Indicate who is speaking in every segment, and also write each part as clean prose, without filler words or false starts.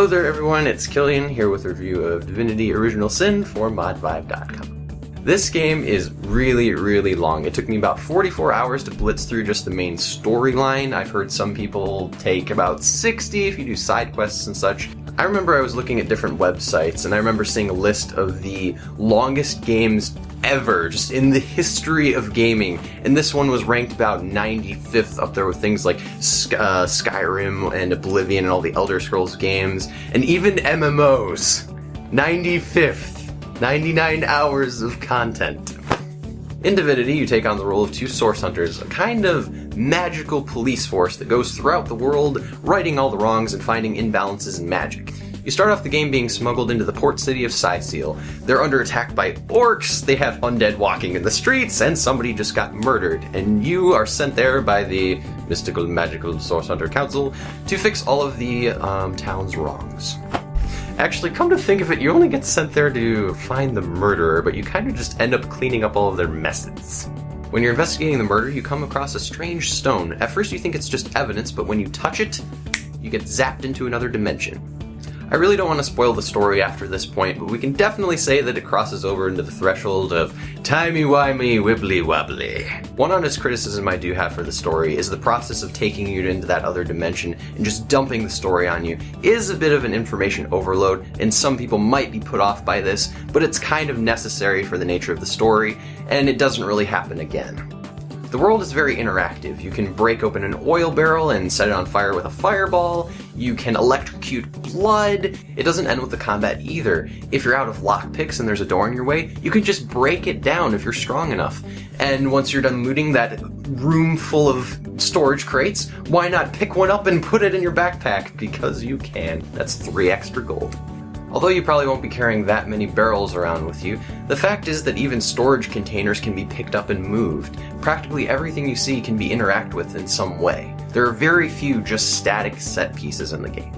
Speaker 1: Hello there everyone, it's Killian here with a review of Divinity Original Sin for modvibe.com. This game is really long. It took me about 44 hours to blitz through just the main storyline. I've heard some people take about 60 if you do side quests and such. I remember I was looking at different websites and I remember seeing a list of the longest games ever, just in the history of gaming, and this one was ranked about 95th up there with things like Skyrim and Oblivion and all the Elder Scrolls games, and even MMOs. 95th. 99 hours of content. In Divinity, you take on the role of two source hunters, a kind of magical police force that goes throughout the world, righting all the wrongs and finding imbalances in magic. You start off the game being smuggled into the port city of Syseal. They're under attack by orcs, they have undead walking in the streets, and somebody just got murdered, and you are sent there by the mystical magical source hunter council to fix all of the town's wrongs. Actually, come to think of it, you only get sent there to find the murderer, but you kind of just end up cleaning up all of their messes. When you're investigating the murder, you come across a strange stone. At first you think it's just evidence, but when you touch it, you get zapped into another dimension. I really don't want to spoil the story after this point, but we can definitely say that it crosses over into the threshold of timey-wimey, wibbly-wobbly. One honest criticism I do have for the story is the process of taking you into that other dimension and just dumping the story on you is a bit of an information overload, and some people might be put off by this, but it's kind of necessary for the nature of the story, and it doesn't really happen again. The world is very interactive. You can break open an oil barrel and set it on fire with a fireball. You can electrocute blood. It doesn't end with the combat either. If you're out of lockpicks and there's a door in your way, you can just break it down if you're strong enough. And once you're done looting that room full of storage crates, why not pick one up and put it in your backpack? Because you can. That's 3 extra gold. Although you probably won't be carrying that many barrels around with you, the fact is that even storage containers can be picked up and moved. Practically everything you see can be interacted with in some way. There are very few just static set pieces in the game.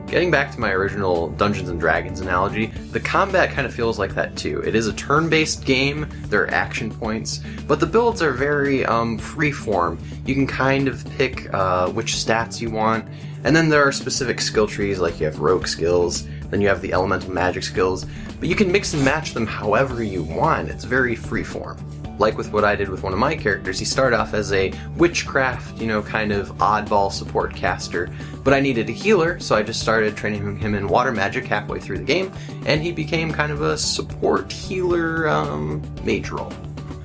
Speaker 1: Getting back to my original Dungeons & Dragons analogy, the combat kind of feels like that too. It is a turn-based game, there are action points, but the builds are very free-form. You can kind of pick which stats you want, and then there are specific skill trees, like you have rogue skills, then you have the elemental magic skills, but you can mix and match them however you want. It's very freeform. Like with what I did with one of my characters, he started off as a witchcraft, kind of oddball support caster, but I needed a healer, so I just started training him in water magic halfway through the game, and he became kind of a support healer mage role.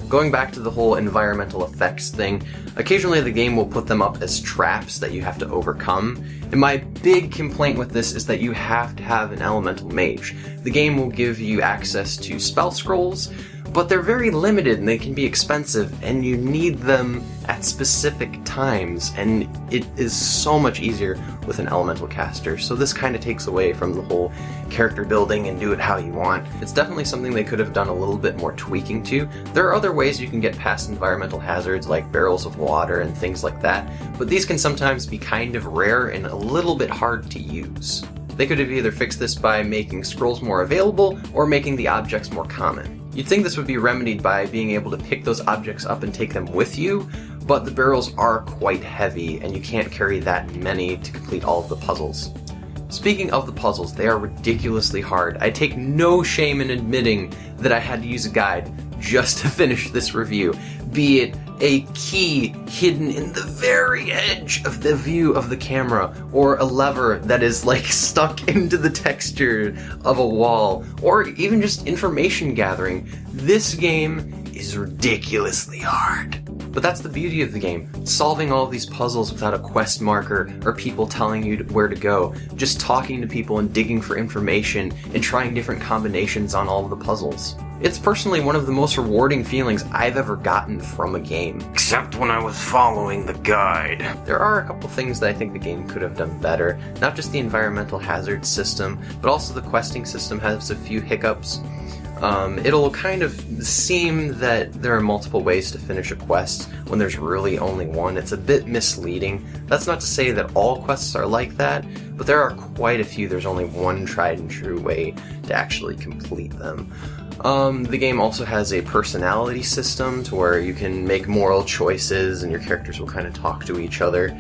Speaker 1: Going back to the whole environmental effects thing, occasionally the game will put them up as traps that you have to overcome, and my big complaint with this is that you have to have an elemental mage. The game will give you access to spell scrolls, but they're very limited and they can be expensive, and you need them at specific times, and it is so much easier with an elemental caster, so this kind of takes away from the whole character building and do it how you want. It's definitely something they could have done a little bit more tweaking to. There are other ways you can get past environmental hazards like barrels of water and things like that, but these can sometimes be kind of rare and a little bit hard to use. They could have either fixed this by making scrolls more available or making the objects more common. You'd think this would be remedied by being able to pick those objects up and take them with you, but the barrels are quite heavy and you can't carry that many to complete all of the puzzles. Speaking of the puzzles, they are ridiculously hard. I take no shame in admitting that I had to use a guide just to finish this review, be it a key hidden in the very edge of the view of the camera, or a lever that is stuck into the texture of a wall, or even just information gathering. This game is ridiculously hard. But that's the beauty of the game, solving all of these puzzles without a quest marker or people telling you where to go, just talking to people and digging for information and trying different combinations on all of the puzzles. It's personally one of the most rewarding feelings I've ever gotten from a game. Except when I was following the guide. There are a couple things that I think the game could have done better. Not just the environmental hazard system, but also the questing system has a few hiccups. It'll kind of seem that there are multiple ways to finish a quest when there's really only one. It's a bit misleading. That's not to say that all quests are like that, but there are quite a few. There's only one tried and true way to actually complete them. The game also has a personality system to where you can make moral choices and your characters will kind of talk to each other.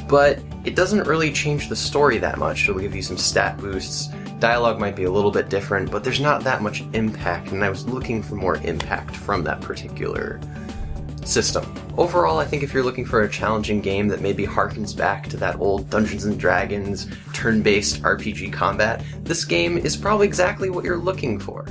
Speaker 1: But it doesn't really change the story that much. It'll give you some stat boosts, dialogue might be a little bit different, but there's not that much impact, and I was looking for more impact from that particular system. Overall, I think if you're looking for a challenging game that maybe harkens back to that old Dungeons & Dragons turn-based RPG combat, this game is probably exactly what you're looking for.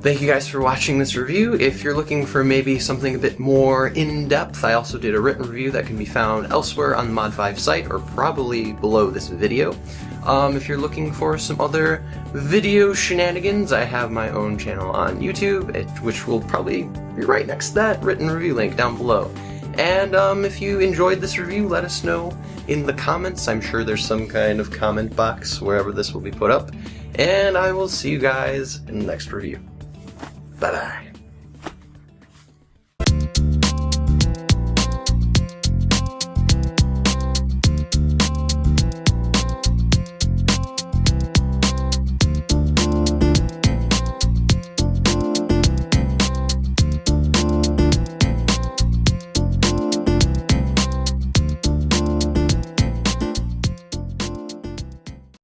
Speaker 1: Thank you guys for watching this review. If you're looking for maybe something a bit more in-depth, I also did a written review that can be found elsewhere on the Mod5 site, or probably below this video. If you're looking for some other video shenanigans, I have my own channel on YouTube, which will probably be right next to that written review link down below. And if you enjoyed this review, let us know in the comments. I'm sure there's some kind of comment box wherever this will be put up. And I will see you guys in the next review. Bye-bye.